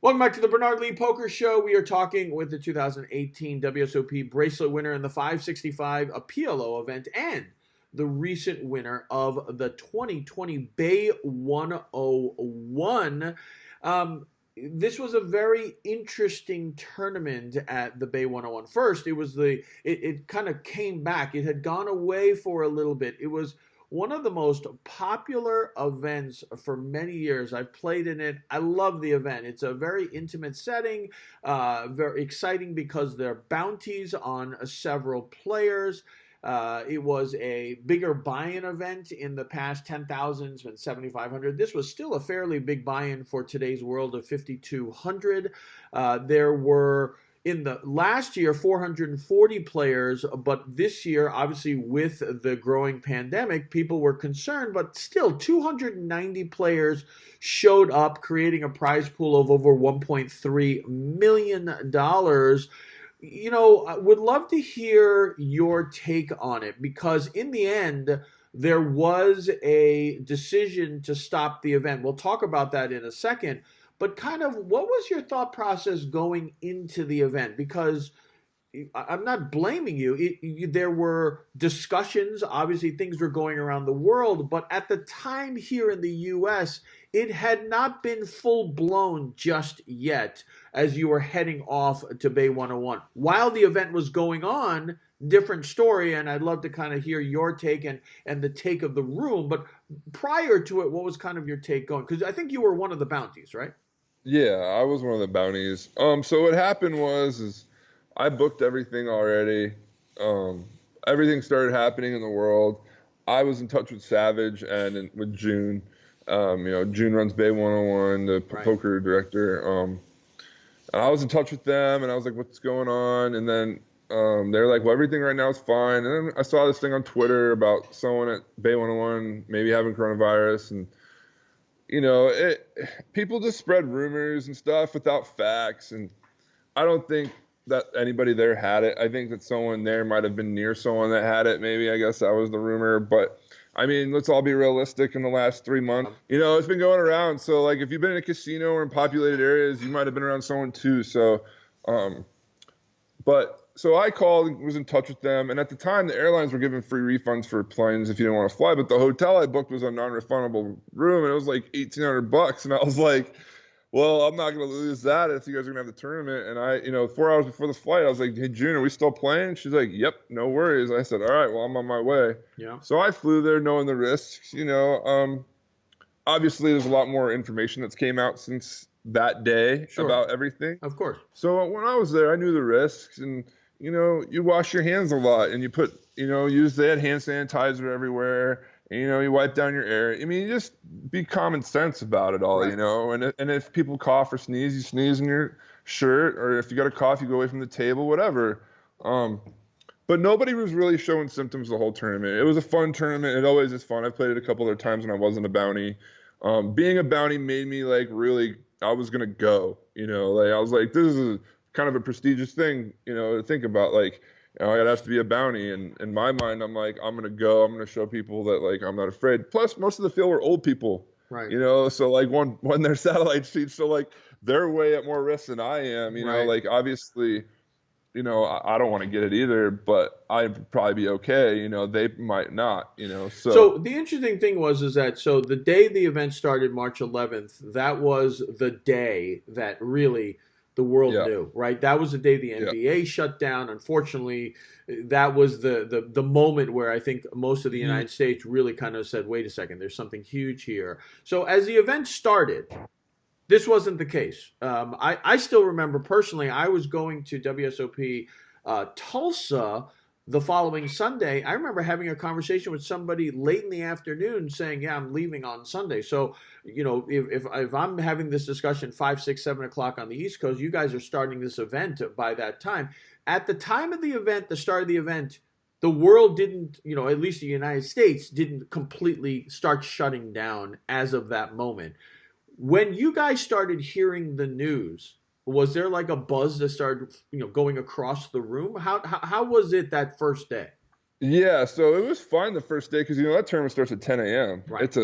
Welcome back to the Bernard Lee Poker Show. We are talking with the 2018 WSOP bracelet winner in the 565 a PLO event and the recent winner of the 2020 Bay 101. This was a very interesting tournament at the Bay 101. First, it kind of came back. It had gone away for a little bit. It was one of the most popular events for many years. I've played in it. I love the event. It's a very intimate setting, very exciting because there are bounties on several players. It was a bigger buy-in event in the past. 10,000 has been 7,500. This was still a fairly big buy-in for today's world of 5,200. There were in the last year 440 players, but this year, obviously with the growing pandemic, people were concerned, but still 290 players showed up, creating a prize pool of over $1.3 million. I would love to hear your take on it, because in the end, there was a decision to stop the event. We'll talk about that in a second. But kind of what was your thought process going into the event? Because I'm not blaming you. There were discussions. Obviously, things were going around the world. But at the time here in the U.S., it had not been full blown just yet as you were heading off to Bay 101. While the event was going on, different story. And I'd love to kind of hear your take and the take of the room. But prior to it, what was kind of your take going? Because I think you were one of the bounties, right? Yeah, I was one of the bounties. So what happened was I booked everything already. Everything started happening in the world. I was in touch with Savage and with June. June runs Bay 101, the Right. poker director. I was in touch with them, and I was like, "What's going on?" And then they're like, "Well, everything right now is fine." And then I saw this thing on Twitter about someone at Bay 101 maybe having coronavirus, and people just spread rumors and stuff without facts, and I don't think that anybody there had it. I think that someone there might have been near someone that had it. Maybe, I guess that was the rumor, but I mean, let's all be realistic. In the last 3 months, it's been going around. So, like, if you've been in a casino or in populated areas, you might have been around someone too. So, so I called and was in touch with them. And at the time, the airlines were giving free refunds for planes if you didn't want to fly. But the hotel I booked was a non-refundable room, and it was like $1,800. And I was like, well, I'm not going to lose that if you guys are going to have the tournament. And 4 hours before the flight, I was like, hey, June, are we still playing? She's like, yep, no worries. I said, all right, well, I'm on my way. Yeah. So I flew there knowing the risks. Obviously, there's a lot more information that's came out since that day about everything. Of course. So when I was there, I knew the risks, and you wash your hands a lot, and you put, they had hand sanitizer everywhere, and, you wipe down your area. I mean, you just be common sense about it all, Right. and if people cough or sneeze, you sneeze in your shirt, or if you got a cough, you go away from the table, whatever. But nobody was really showing symptoms the whole tournament. It was a fun tournament. It always is fun. I've played it a couple other times when I wasn't a bounty. Being a bounty made me really, I was going to go, I was like, this is kind of a prestigious thing, to think about. Like, it has to be a bounty. And in my mind, I'm like, I'm going to go. I'm going to show people that, like, I'm not afraid. Plus, most of the field were old people, Right. So, like, when they're satellite seats, so, like, they're way at more risk than I am, Right. like, obviously, I don't want to get it either, but I'd probably be okay. They might not, So the interesting thing is that the day the event started, March 11th, that was the day that really the world knew, right? That was the day the NBA shut down. Unfortunately, that was the moment where I think most of the United States really kind of said, wait a second, there's something huge here. So as the event started, this wasn't the case. I still remember personally, I was going to WSOP Tulsa the following Sunday. I remember having a conversation with somebody late in the afternoon saying, yeah, I'm leaving on Sunday. So, if I'm having this discussion 5, 6, 7 o'clock on the East Coast, you guys are starting this event by that time. At the time of the event, the start of the event, the world didn't, at least the United States didn't completely start shutting down as of that moment. When you guys started hearing the news, was there like a buzz that started, going across the room? How was it that first day? Yeah, so it was fine the first day because that tournament starts at 10 a.m. Right. It's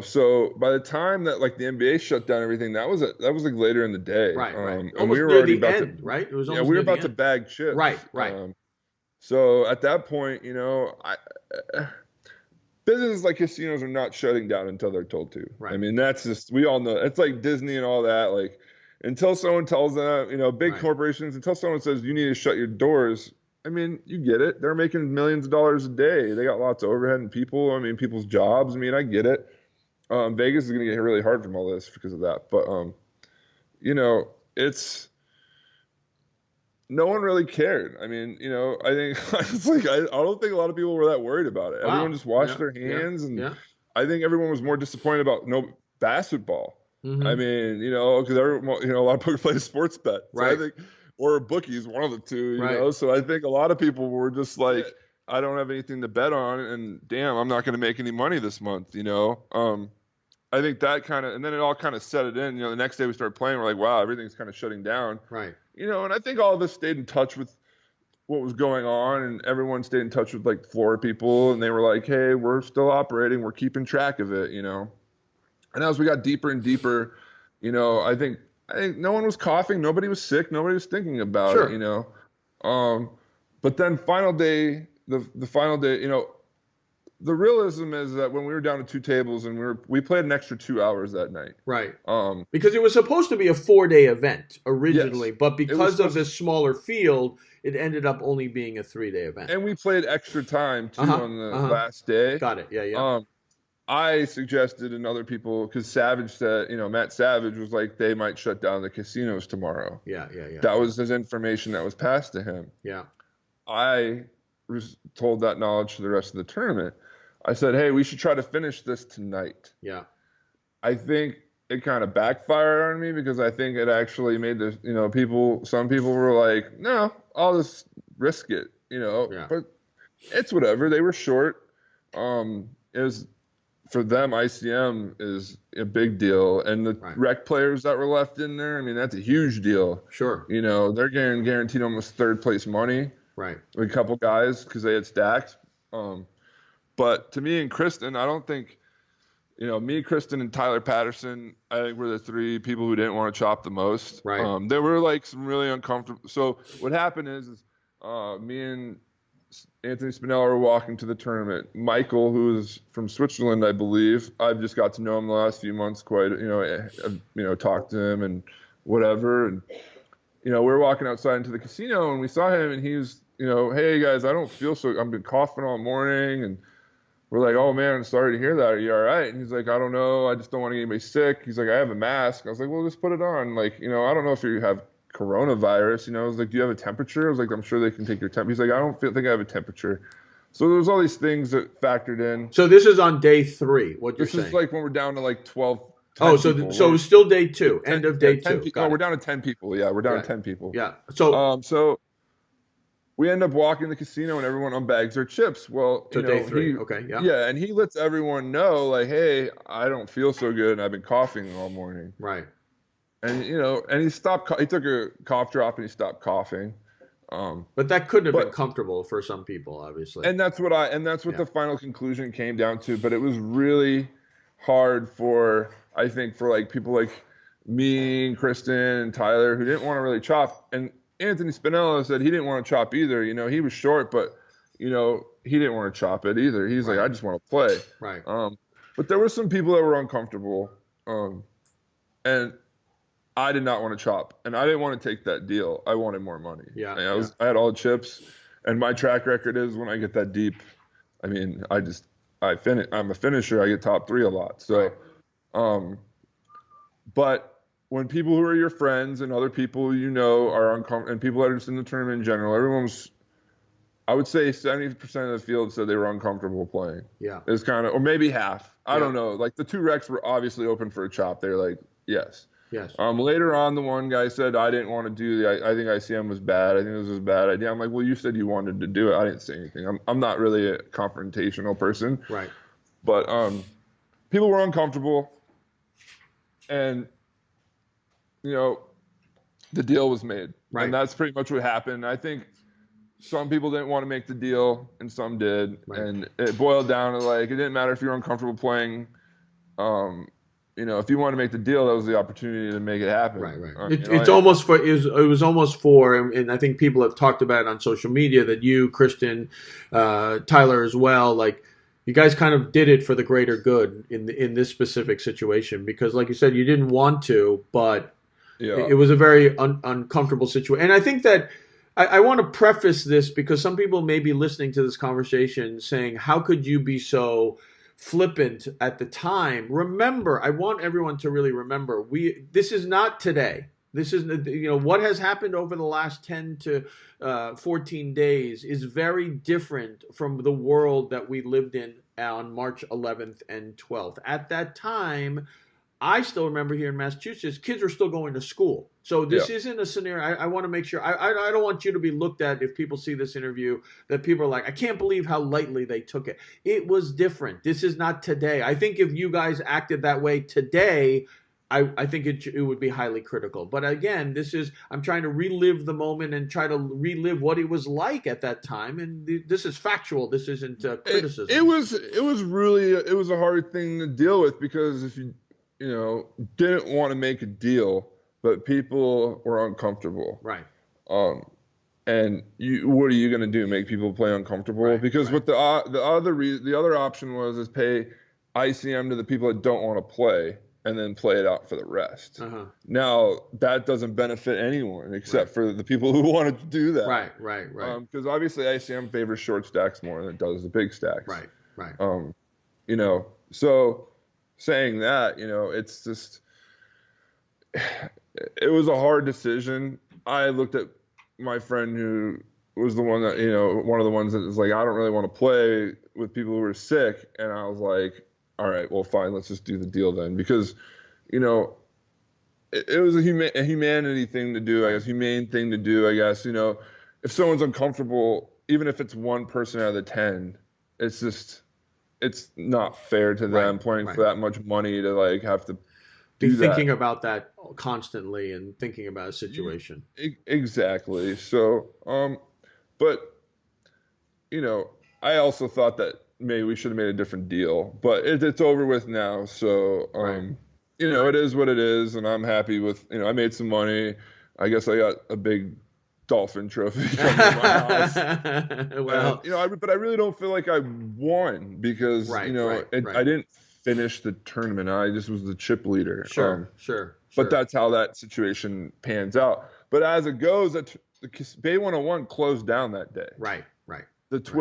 so by the time that like the NBA shut down everything, that was like later in the day, Right, right. and we Almost were near already the about to, end, right? It was yeah, almost we were near the about to end. bag Right, chips. right. So at that point, businesses like casinos are not shutting down until they're told to. I Right. mean, that's just we all know. It's like Disney and all that. Like until someone tells them, big Right. corporations, until someone says you need to shut your doors. I mean, you get it. They're making millions of dollars a day. They got lots of overhead and people. I mean, people's jobs. I mean, I get it. Vegas is going to get really hard from all this because of that. But it's no one really cared. I mean, I think it's like I don't think a lot of people were that worried about it. Everyone Wow. just washed Yeah, their yeah, hands, and yeah. I think everyone was more disappointed about no basketball. I Mm-hmm. mean, because everyone, a lot of people play sports bet, so I Right, think, or bookies, one of the two, right. So I think a lot of people were just like, I don't have anything to bet on, and damn, I'm not going to make any money this month. I think that kind of, and then it all kind of set it in. The next day we started playing, we're like, wow, everything's kind of shutting down. Right. And I think all of us stayed in touch with what was going on, and everyone stayed in touch with like floor people, and they were like, hey, we're still operating, we're keeping track of it. And as we got deeper and deeper, I think no one was coughing, nobody was sick, nobody was thinking about it. Sure. Um, but then final day, the final day, the realism is that when we were down to two tables and we played an extra 2 hours that night. Right. Um, Because it was supposed to be a 4-day event originally, yes, but it was because of supposed this smaller field, it ended up only being a 3-day event. and we played extra time too Uh-huh. on the Uh-huh. last day. Got it. Yeah, yeah. Um, I suggested and other people, because Savage said, Matt Savage was like, they might shut down the casinos tomorrow. Yeah, yeah, yeah. That was his information that was passed to him. Yeah. I was told that knowledge to the rest of the tournament. I said, hey, we should try to finish this tonight. Yeah. I think it kind of backfired on me because I think it actually made some people were like, no, I'll just risk it, Yeah. but it's whatever. They were short. It was for them, ICM is a big deal. And the Right. rec players that were left in there, I mean, that's a huge deal. Sure. They're guaranteed almost third place money. Right. A couple guys because they had stacks. But to me and Kristen, I don't think, me, Kristen, and Tyler Patterson, I think we're the three people who didn't want to chop the most. Right. There were like some really uncomfortable. So what happened is me and Anthony Spinella were walking to the tournament. Michael, who is from Switzerland, I believe, I've just got to know him the last few months quite, I've talked to him and whatever. And, we were walking outside into the casino and we saw him and he was, hey guys, I don't feel so, I've been coughing all morning. And we're like, oh man, I'm sorry to hear that. Are you all right? And he's like, I don't know. I just don't want to get anybody sick. He's like, I have a mask. I was like, well, just put it on. Like, I don't know if you have coronavirus. I was like, do you have a temperature? I was like, I'm sure they can take your temp. He's like, I don't think I have a temperature. So there was all these things that factored in. So this is on day 3, what you're This saying. is like when we're down to like 12. Oh, so it was still day 2, end of day 2. No, we're down to 10 people. Yeah, we're down to 10 people. Yeah. So So we end up walking the casino and everyone unbags their chips. Well, day 3. Okay. Yeah. Yeah, and he lets everyone know, like, hey, I don't feel so good and I've been coughing all morning. Right. And and he stopped. He took a cough drop and he stopped coughing. But that couldn't have been comfortable for some people, obviously. And that's what the final conclusion came down to. But it was really hard I think for like people like me and Kristen and Tyler who didn't want to really chop. And Anthony Spinella said he didn't want to chop either. He was short, but he didn't want to chop it either. He's like, I just want to play. Right. But there were some people that were uncomfortable, and I did not want to chop, and I didn't want to take that deal. I wanted more money. Yeah. And I had all the chips, and my track record is when I get that deep, I mean, I'm a finisher. I get top 3 a lot. So, but when people who are your friends and other people are uncomfortable, and people that are just in the tournament in general, I would say 70% of the field said they were uncomfortable playing. Yeah. It's kind of, or maybe half. I don't know. Like the 2 recs were obviously open for a chop. They're like, yes. Yes. Later on, the one guy said, I didn't want to do I think ICM was bad. I think this was a bad idea. I'm like, well, you said you wanted to do it. I didn't say anything. I'm not really a confrontational person. Right. But people were uncomfortable. And, the deal was made. Right. And that's pretty much what happened. I think some people didn't want to make the deal and some did. Right. And it boiled down to like, it didn't matter if you were uncomfortable playing. If you want to make the deal, that was the opportunity to make it happen. Right, right. It Was almost for, and I think people have talked about it on social media that you, Kristen, Tyler as well, like you guys kind of did it for the greater good in this specific situation because, like you said, you didn't want to, but it was a very uncomfortable situation. And I think that I want to preface this because some people may be listening to this conversation saying, "How could you be so flippant at the time?" Remember, I want everyone to really remember, this is not today. This is, what has happened over the last 10 to 14 days is very different from the world that we lived in on March 11th and 12th. At that time, I still remember here in Massachusetts, kids were still going to school. So this isn't a scenario. I want to make sure. I don't want you to be looked at if people see this interview that people are like, I can't believe how lightly they took it. It was different. This is not today. I think if you guys acted that way today, I think it would be highly critical. But again, I'm trying to relive the moment and try to relive what it was like at that time. And this is factual. This isn't criticism. It was a hard thing to deal with because if you didn't want to make a deal, but people were uncomfortable. Right. And what are you going to do? Make people play uncomfortable? Right, because what the other option was pay ICM to the people that don't want to play and then play it out for the rest. Uh-huh. Now that doesn't benefit anyone except for the people who wanted to do that. Right. Because obviously ICM favors short stacks more than it does the big stacks. Right. So saying that, it's just, it was a hard decision. I looked at my friend who was the one that, one of the ones that was like, I don't really want to play with people who are sick. And I was like, all right, well, fine, let's just do the deal then. Because, it was a humanity thing to do, I guess, humane thing to do, I guess. If someone's uncomfortable, even if it's one person out of the 10, it's not fair to them playing for that much money to like have to be thinking about that constantly and thinking about a situation. Exactly. So, but I also thought that maybe we should have made a different deal, but it's over with now. So, it is what it is, and I'm happy with. I made some money. I guess I got a big dolphin trophy coming to my house. Well, and, but I really don't feel like I won because I didn't finish the tournament. I just was the chip leader. Sure. But that's how that situation pans out. But as it goes, the Bay 101 closed down that day. Right.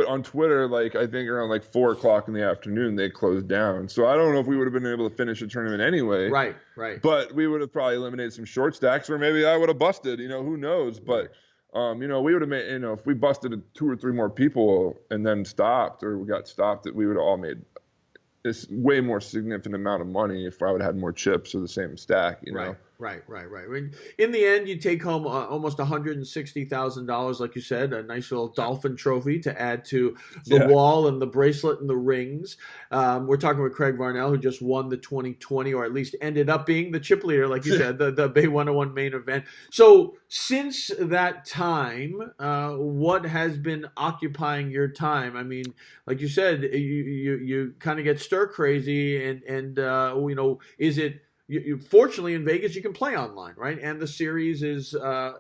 On Twitter, like I think around like 4:00 in the afternoon, they closed down. So I don't know if we would have been able to finish the tournament anyway. Right. But we would have probably eliminated some short stacks, or maybe I would have busted. Who knows? But we would have made. If we busted 2 or 3 more people and then stopped, or we got stopped, that we would have all made this way more significant amount of money if I would have had more chips or the same stack. Right. In the end, you take home almost $160,000, like you said, a nice little dolphin trophy to add to the wall and the bracelet and the rings. We're talking with Craig Varnell, who just won the 2020, or at least ended up being the chip leader, like you said, the Bay 101 main event. So since that time, what has been occupying your time? I mean, like you said, you kind of get stir crazy, and is it? Fortunately, in Vegas, you can play online, right? And the series is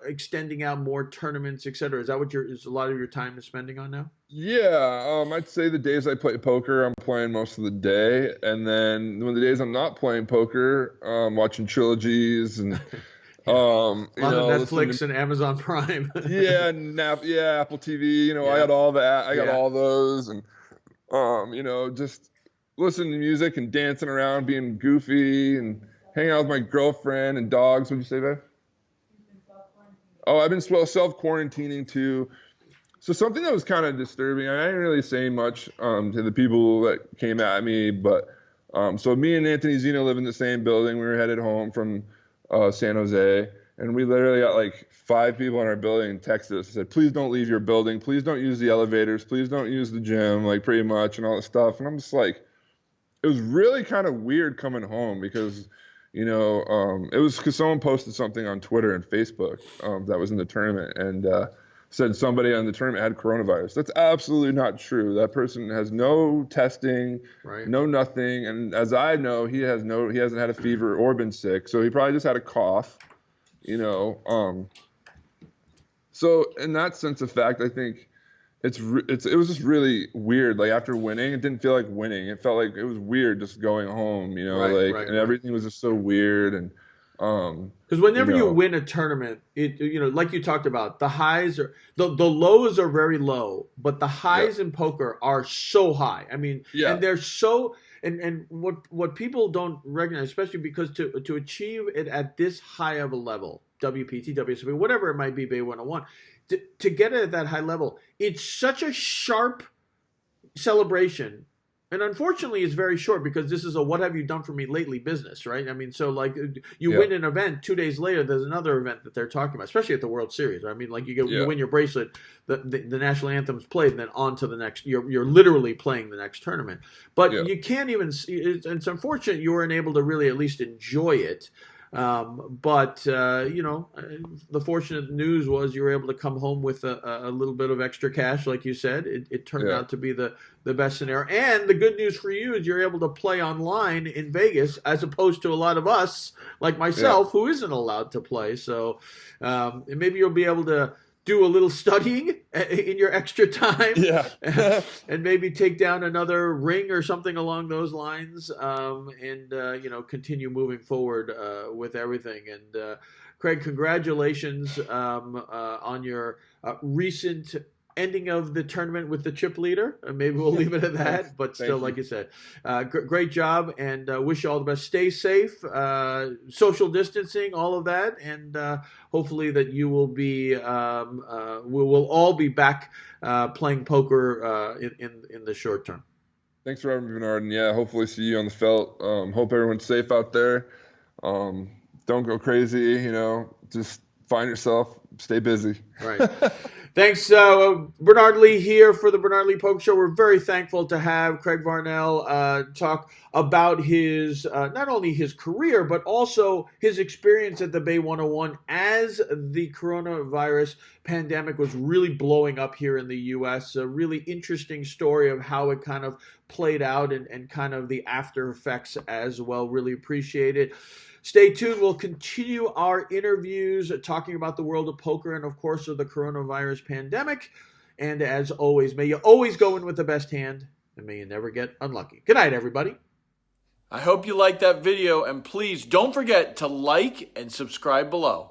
extending out more tournaments, et cetera. Is that what is a lot of your time is spending on now? Yeah, I'd say the days I play poker, I'm playing most of the day, and then when the days I'm not playing poker, watching trilogies and a lot of Netflix and Amazon Prime. Apple TV. I got all that. I got all those, and just listening to music and dancing around, being goofy and hanging out with my girlfriend and dogs. What'd you say, babe? Oh, I've been self-quarantining too. So something that was kind of disturbing, I didn't really say much to the people that came at me, but so me and Anthony Zeno live in the same building. We were headed home from San Jose, and we literally got like 5 people in our building texted us and said, please don't leave your building. Please don't use the elevators. Please don't use the gym, like pretty much, and all this stuff. And I'm just like, it was really kind of weird coming home because, it was because someone posted something on Twitter and Facebook that was in the tournament. And said somebody on the tournament had coronavirus. That's absolutely not true. That person has no testing, Right. no nothing, and as I know, he hasn't had a fever or been sick, so he probably just had a cough, you know. So in that sense of fact, I think it was just really weird. Like after winning, it didn't feel like winning. It felt like it was weird just going home, you know, Right, like right, and right. everything was just so weird and Because you whenever you know, win a tournament, like you talked about, the lows are very low, but the yeah, highs in poker are so high. I mean, yeah, and they're so and what people don't recognize, especially because to achieve it at this high of a level, WPT, WSOP, whatever it might be, Bay 101, to get it at that high level, it's such a sharp celebration. And unfortunately, it's very short because this is a "what have you done for me lately" business, right? I mean, so like you yeah, win an event, 2 days later, there's another event that they're talking about, especially at the World Series. I mean, like you yeah, win your bracelet, the national anthem's played, and then on to the next. You're literally playing the next tournament, but yeah. you can't even. It's unfortunate you weren't able to really at least enjoy it. But the fortunate news was you were able to come home with a little bit of extra cash, like you said. It turned Yeah. out to be the best scenario. And the good news for you is you're able to play online in Vegas, as opposed to a lot of us, like Yeah. myself, who isn't allowed to play. So and maybe you'll be able to do a little studying in your extra time Yeah. and maybe take down another ring or something along those lines, and continue moving forward with everything. And Craig, congratulations on your recent ending of the tournament with the chip leader. Maybe we'll leave it at Thanks. that. But still, Thank like you. you said, great job, and wish you all the best. Stay safe, social distancing, all of that, and hopefully that you will be, we will all be back playing poker in the short term. Thanks for having me, Bernard. And yeah, hopefully see you on the felt. Hope everyone's safe out there. Um, don't go crazy, you know, just find yourself, stay busy. Right. Thanks, Bernard Lee here for the Bernard Lee Poker Show. We're very thankful to have Craig Varnell talk about his not only his career but also his experience at the Bay 101 as the coronavirus pandemic was really blowing up here in the U.S. A really interesting story of how it kind of played out and kind of the after effects as well. Really appreciate it. Stay tuned. We'll continue our interviews talking about the world of poker and, of course, of the coronavirus pandemic. And as always, may you always go in with the best hand, and may you never get unlucky. Good night, everybody. I hope you liked that video, and please don't forget to like and subscribe below.